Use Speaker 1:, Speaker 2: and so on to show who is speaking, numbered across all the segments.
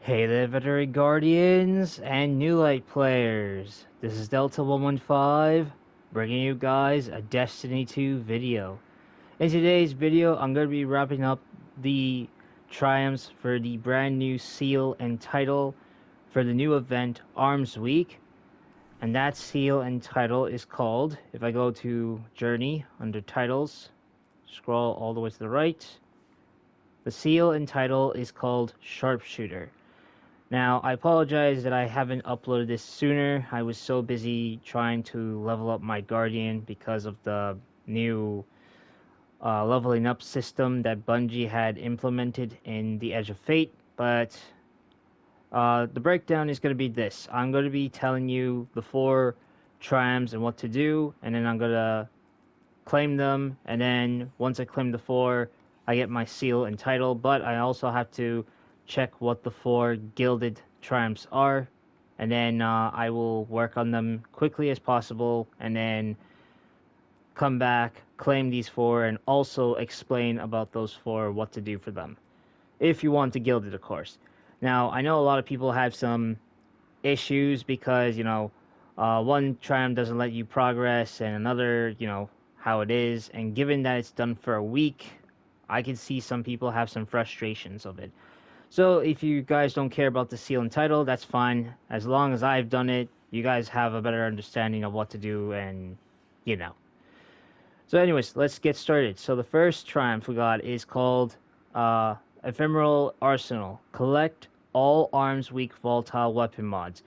Speaker 1: Hey there, Veterinary Guardians and New Light players. This is Delta 115, bringing you guys a Destiny 2 video. In today's video, I'm going to be wrapping up the triumphs for the brand new seal and title for the new event, Arms Week. And that seal and title is called, if I go to Journey, under Titles, scroll all the way to the right, the seal and title is called Sharpshooter. Now, I apologize that I haven't uploaded this sooner. I was so busy trying to level up my Guardian because of the new leveling up system that Bungie had implemented in the Edge of Fate. But the breakdown is going to be this. I'm going to be telling you the 4 triumphs and what to do, and then I'm going to claim them, and then once I claim the 4, I get my seal and title, but I also have to check what the 4 Gilded Triumphs are, and then I will work on them quickly as possible, and then come back, claim these 4, and also explain about those 4, what to do for them. If you want to gild it, of course. Now, I know a lot of people have some issues because, one triumph doesn't let you progress, and another, how it is, and given that it's done for a week, I can see some people have some frustrations of it. So if you guys don't care about the seal and title, that's fine. As long as I've done it, you guys have a better understanding of what to do, and So anyways, let's get started. So the first triumph we got is called Ephemeral Arsenal. Collect all Arms Week volatile weapon mods.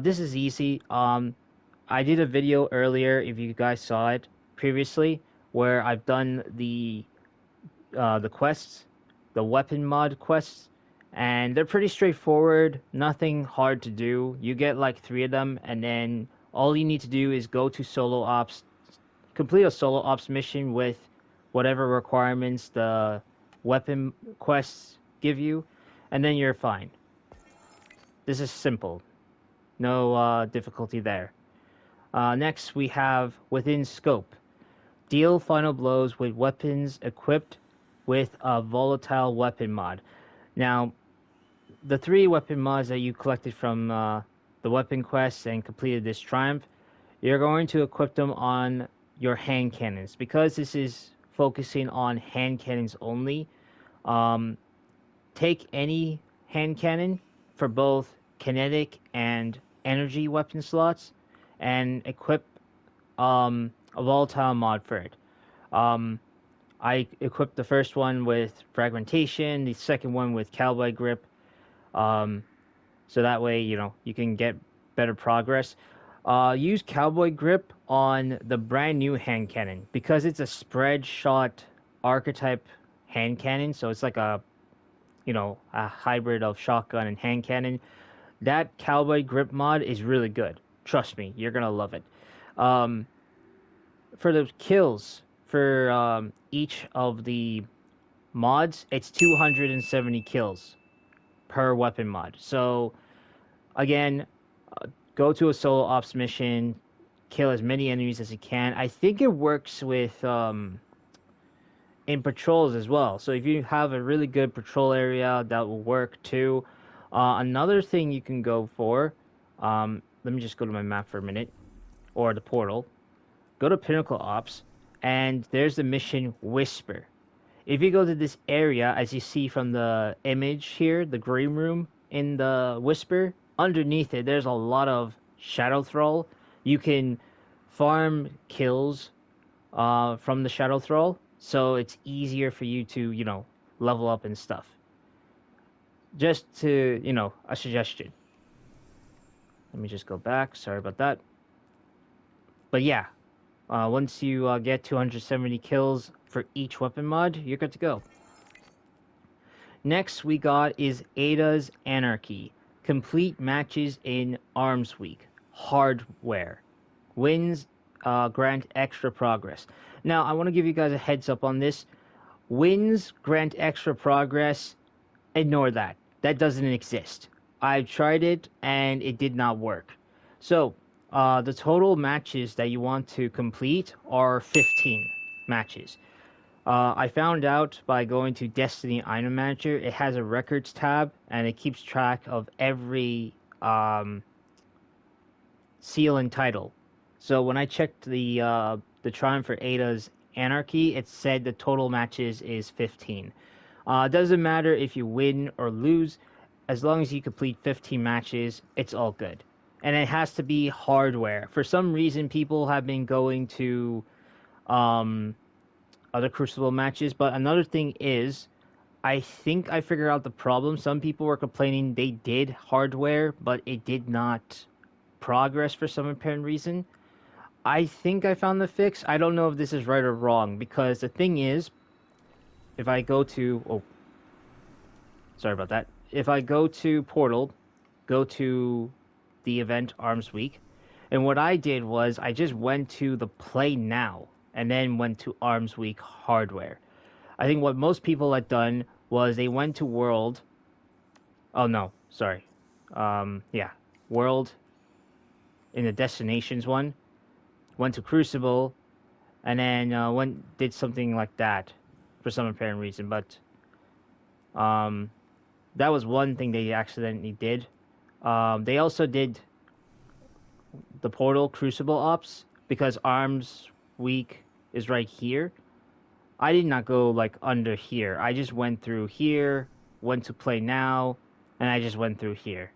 Speaker 1: This is easy. I did a video earlier, if you guys saw it previously, where I've done the quests, the weapon mod quests, and they're pretty straightforward, nothing hard to do. You get like 3 of them, and then all you need to do is go to solo ops, complete a solo ops mission with whatever requirements the weapon quests give you, and then you're fine. This is simple, no difficulty there. Next we have Within Scope. Deal final blows with weapons equipped with a volatile weapon mod. Now, the 3 weapon mods that you collected from the weapon quests and completed this triumph, you're going to equip them on your hand cannons. Because this is focusing on hand cannons only, take any hand cannon for both kinetic and energy weapon slots and equip a volatile mod for it. I equipped the first one with fragmentation, the second one with cowboy grip, so that way you can get better progress. Use cowboy grip on the brand new hand cannon because it's a spread shot archetype hand cannon, so it's like a hybrid of shotgun and hand cannon. That cowboy grip mod is really good. Trust me, you're gonna love it. For the kills for each of the mods, it's 270 kills per weapon mod. So again, go to a solo ops mission, kill as many enemies as you can. I think it works with in patrols as well. So if you have a really good patrol area, that will work too. Another thing you can go for, let me just go to my map for a minute, or the portal. Go to Pinnacle Ops, and there's the mission Whisper. If you go to this area, as you see from the image here, the green room in the Whisper, underneath it, there's a lot of Shadow Thrall. You can farm kills from the Shadow Thrall, so it's easier for you to, level up and stuff. Just to, a suggestion. Let me just go back. Sorry about that. But yeah, once you get 270 kills for each weapon mod, you're good to go. Next we got is Ada's Anarchy. Complete matches in Arms Week. Hardware. Wins grant extra progress. Now, I want to give you guys a heads up on this. Wins grant extra progress. Ignore that. That doesn't exist. I've tried it and it did not work. So, the total matches that you want to complete are 15 matches. I found out by going to Destiny Item Manager. It has a records tab, and it keeps track of every seal and title. So when I checked the Triumph for Ada's Anarchy, it said the total matches is 15. It doesn't matter if you win or lose, as long as you complete 15 matches, it's all good. And it has to be hardware. For some reason, people have been going to um, other Crucible matches, but another thing is, I think I figured out the problem. Some people were complaining they did hardware, but it did not progress for some apparent reason. I think I found the fix. I don't know if this is right or wrong, because the thing is, if I go to... Oh, sorry about that. If I go to Portal, go to the event Arms Week, and what I did was I just went to the Play Now, and then went to Arms Week hardware. I think what most people had done was they went to World. Oh no, sorry. Yeah, World in the Destinations one. Went to Crucible, and then did something like that for some apparent reason. But that was one thing they accidentally did. They also did the Portal Crucible ops because Arms Week is right here. I did not go like under here. I just went through here, went to Play Now, and I just went through here.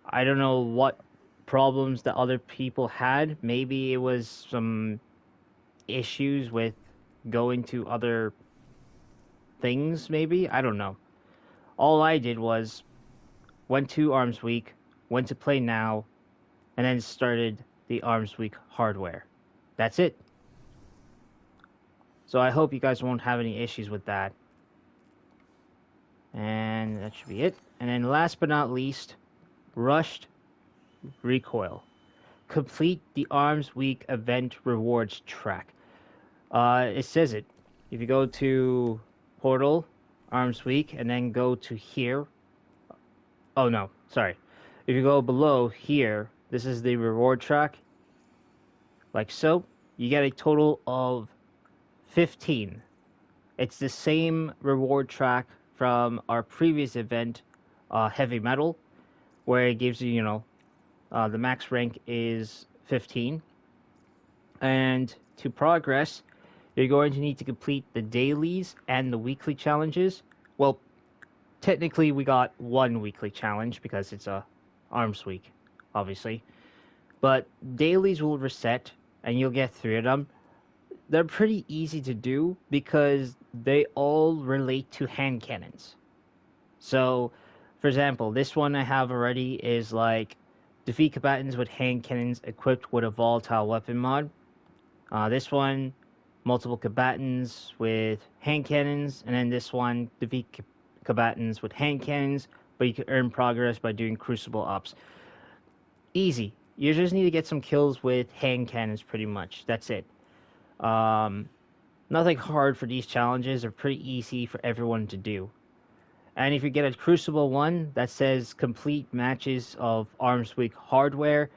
Speaker 1: I don't know what problems that other people had. Maybe it was some issues with going to other things, maybe? I don't know. All I did was went to Arms Week, went to Play Now, and then started the Arms Week hardware. That's it. So I hope you guys won't have any issues with that. And that should be it. And then last but not least, Rushed Recoil. Complete the Arms Week event rewards track. It says it. If you go to Portal, Arms Week, and then go to here. Oh no, sorry. If you go below here, this is the reward track. Like so. You get a total of 15. It's the same reward track from our previous event, Heavy Metal, where it gives you, the max rank is 15. And to progress, you're going to need to complete the dailies and the weekly challenges. Well, technically we got one weekly challenge because it's a Arms Week, obviously. But dailies will reset, and you'll get 3 of them. They're pretty easy to do because they all relate to hand cannons. So, for example, this one I have already is like defeat combatants with hand cannons equipped with a volatile weapon mod. This one, multiple combatants with hand cannons, and then this one, defeat combatants with hand cannons, but you can earn progress by doing crucible ops. Easy. You just need to get some kills with hand cannons, pretty much. That's it. Nothing hard for these challenges. They're pretty easy for everyone to do. And if you get a Crucible one that says complete matches of Arms Week hardware,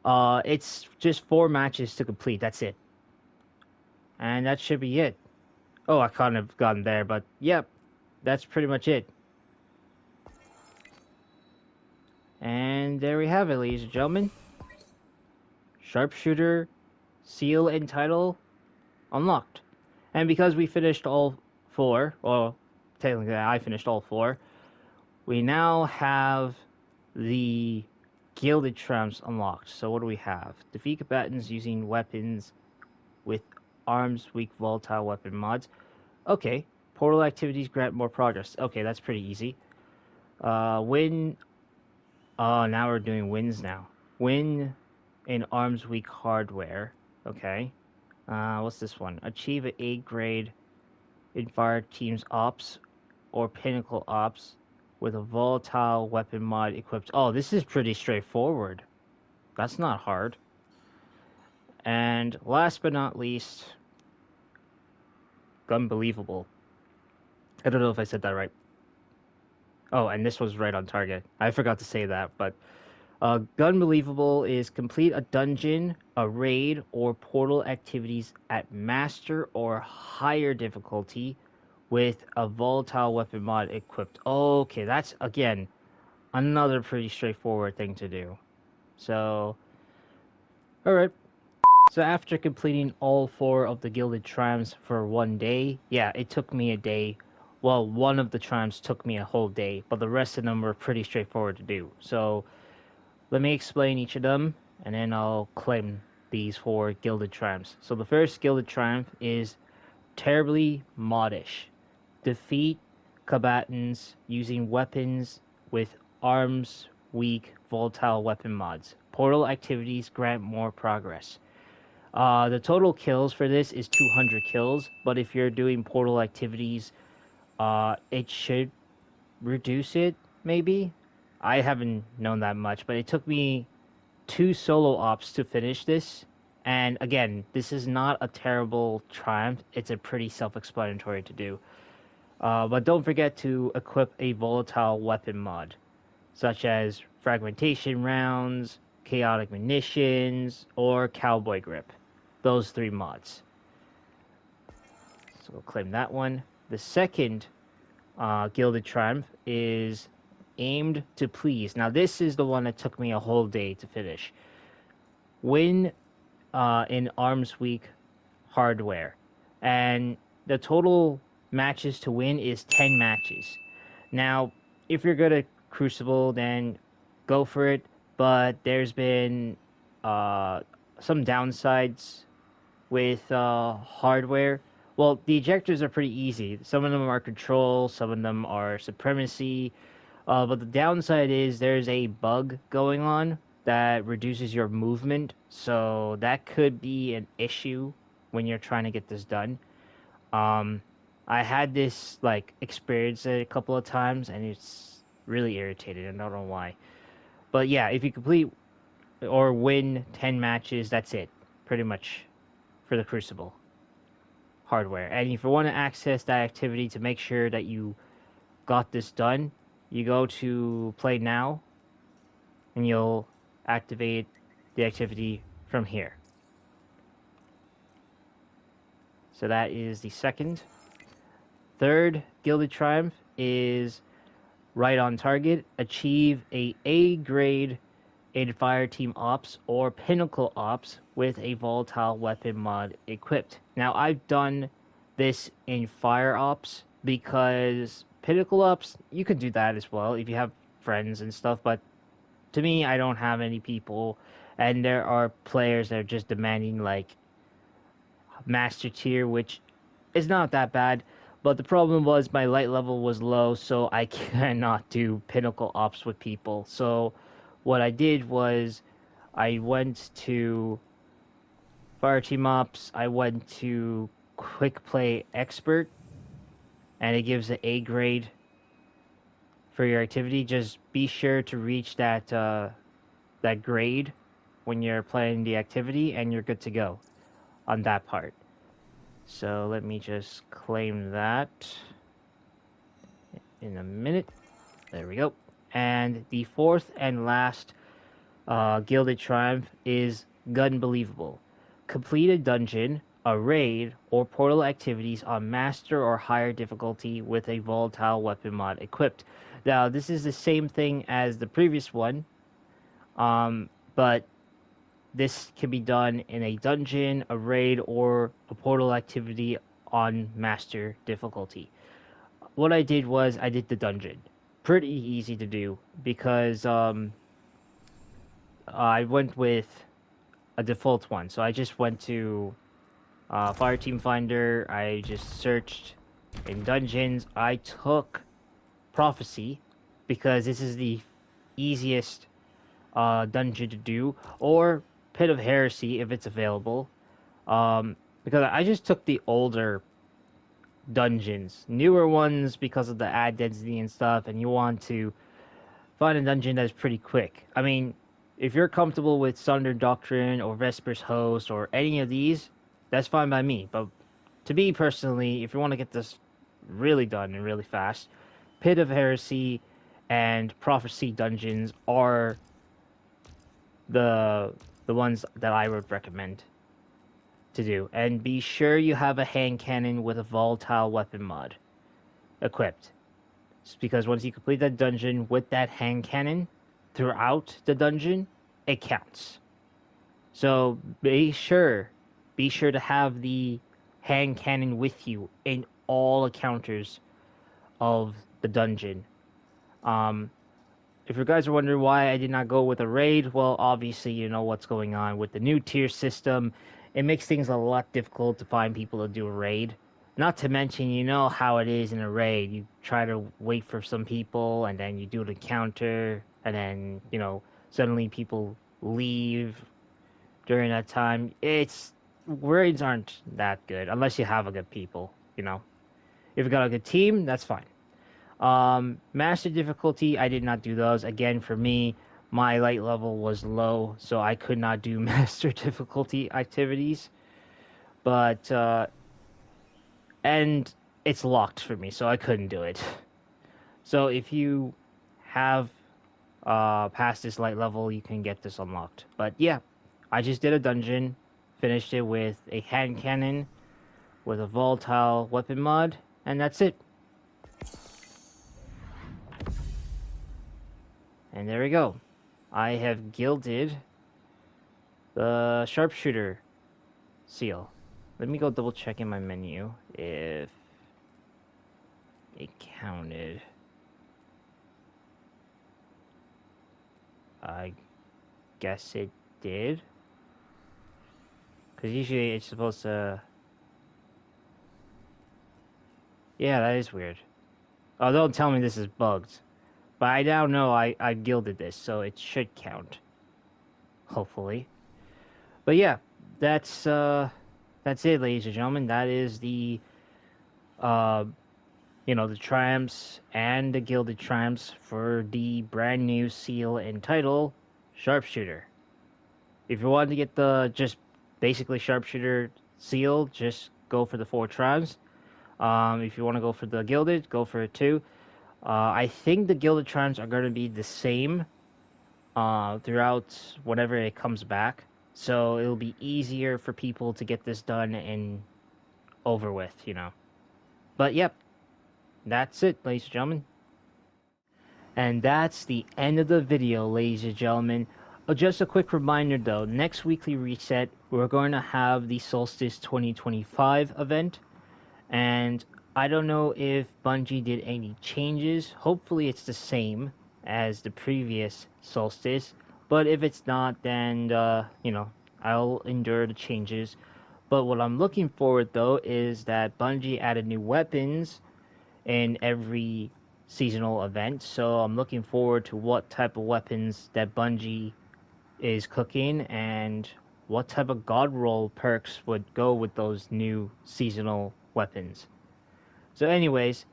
Speaker 1: it's just 4 matches to complete. That's it. And that should be it. Oh, I kind of gotten there, but yep, that's pretty much it. And there we have it, ladies and gentlemen. Sharpshooter, seal and title unlocked. And because we finished all 4, well, technically I finished all 4, we now have the Gilded Triumphs unlocked. So what do we have? Defeat combatants using weapons with Arms Week volatile weapon mods. Okay. Portal activities grant more progress. Okay, that's pretty easy. Win. Oh, now we're doing wins now. Win in Arms Week hardware. Okay. What's this one? Achieve an A grade in Fire Team's Ops or Pinnacle Ops with a volatile weapon mod equipped. Oh, this is pretty straightforward. That's not hard. And last but not least, Unbelievable. I don't know if I said that right. Oh, and this was right on target. I forgot to say that, but Gunbelievable is complete a dungeon, a raid, or portal activities at master or higher difficulty with a volatile weapon mod equipped. Okay, that's again another pretty straightforward thing to do. So, alright. So after completing all 4 of the Gilded Triumphs for one day, yeah, it took me a day. Well, one of the triumphs took me a whole day, but the rest of them were pretty straightforward to do. So let me explain each of them, and then I'll claim these 4 Gilded Triumphs. So the first Gilded Triumph is Terribly Modish. Defeat combatants using weapons with arms weak volatile weapon mods. Portal activities grant more progress. The total kills for this is 200 kills, but if you're doing portal activities, it should reduce it, maybe? I haven't known that much, but it took me 2 solo ops to finish this. And again, this is not a terrible triumph. It's a pretty self-explanatory to do. But don't forget to equip a volatile weapon mod, such as fragmentation rounds, chaotic munitions, or cowboy grip. Those 3 mods. So we'll claim that one. The second Gilded Triumph is Aimed to Please. Now this is the one that took me a whole day to finish. Win in arms weak hardware. And the total matches to win is 10 matches. Now, if you're good at Crucible, then go for it. But there's been some downsides with hardware. Well, the ejectors are pretty easy. Some of them are control, some of them are supremacy. But the downside is there's a bug going on that reduces your movement. So that could be an issue when you're trying to get this done. I had this experience a couple of times, and it's really irritated. I don't know why. But yeah, if you complete or win 10 matches, that's it. Pretty much for the Crucible hardware. And if you want to access that activity to make sure that you got this done, you go to Play Now, and you'll activate the activity from here. So that is the second. Third Gilded Triumph is Right on Target. Achieve A grade in Fire Team Ops or Pinnacle Ops with a volatile weapon mod equipped. Now, I've done this in Fire Ops because Pinnacle Ops, you could do that as well if you have friends and stuff, but to me, I don't have any people, and there are players that are just demanding Master Tier, which is not that bad, but the problem was my light level was low, so I cannot do Pinnacle Ops with people. So what I did was I went to Fire Team Ops, I went to Quick Play Expert, and it gives an A grade for your activity. Just be sure to reach that that grade when you're playing the activity, and you're good to go on that part. So let me just claim that in a minute. There we go. And the fourth and last Gilded Triumph is Gunbelievable. Complete a dungeon, a raid, or portal activities on master or higher difficulty with a volatile weapon mod equipped. Now, this is the same thing as the previous one, but this can be done in a dungeon, a raid, or a portal activity on master difficulty. What I did was I did the dungeon. Pretty easy to do because I went with a default one. So I just went to Fire Team Finder. I just searched in dungeons. I took Prophecy because this is the easiest dungeon to do, or Pit of Heresy if it's available, because I just took the older dungeons. Newer ones, because of the ad density and stuff, and you want to find a dungeon that's pretty quick. I mean, if you're comfortable with Sunder Doctrine or Vesper's Host or any of these, that's fine by me. But to me personally, if you want to get this really done and really fast, Pit of Heresy and Prophecy dungeons are the ones that I would recommend to do. And be sure you have a hand cannon with a volatile weapon mod equipped. Because once you complete that dungeon with that hand cannon throughout the dungeon, it counts. So be sure to have the hand cannon with you in all encounters of the dungeon. If you guys are wondering why I did not go with a raid, well, obviously you know what's going on with the new tier system. It makes things a lot difficult to find people to do a raid. Not to mention, you know how it is in a raid. You try to wait for some people, and then you do an encounter, and then, you know, suddenly people leave during that time. Raids aren't that good, unless you have a good people, you know. If you got a good team, that's fine. Master difficulty, I did not do those. Again, for me, my light level was low, so I could not do master difficulty activities. But, and it's locked for me, so I couldn't do it. So if you have past this light level, you can get this unlocked. But yeah, I just did a dungeon, finished it with a hand cannon, with a volatile weapon mod, and that's it. And there we go. I have gilded the Sharpshooter seal. Let me go double check in my menu if it counted. I guess it did. Because usually it's supposed to... Yeah, that is weird. Oh, don't tell me this is bugged. But I now know I gilded this, so it should count. Hopefully. But yeah, that's it, ladies and gentlemen. That is the, the Triumphs and the Gilded Triumphs for the brand new seal and title, Sharpshooter. If you want to get the just basically Sharpshooter seal, just go for the 4 Triumphs. If you want to go for the Gilded, go for it too. I think the Gilded Triumphs are going to be the same throughout whenever it comes back. So it'll be easier for people to get this done and over with, you know. But yep, that's it, ladies and gentlemen. And that's the end of the video, ladies and gentlemen. Just a quick reminder though, next weekly reset, we're going to have the Solstice 2025 event. And I don't know if Bungie did any changes. Hopefully it's the same as the previous Solstice. But if it's not, then, I'll endure the changes. But what I'm looking forward, though, is that Bungie added new weapons in every seasonal event. So I'm looking forward to what type of weapons that Bungie is cooking and what type of God roll perks would go with those new seasonal weapons. So anyways,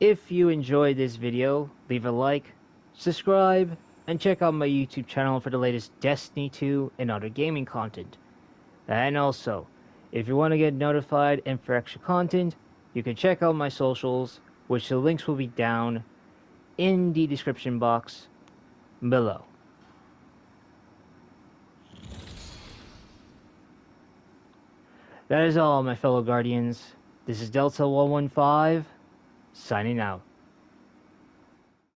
Speaker 1: if you enjoyed this video, leave a like, subscribe, and check out my YouTube channel for the latest Destiny 2 and other gaming content. And also, if you want to get notified and for extra content, you can check out my socials, which the links will be down in the description box below. That is all, my fellow Guardians. This is Delta 115, signing out.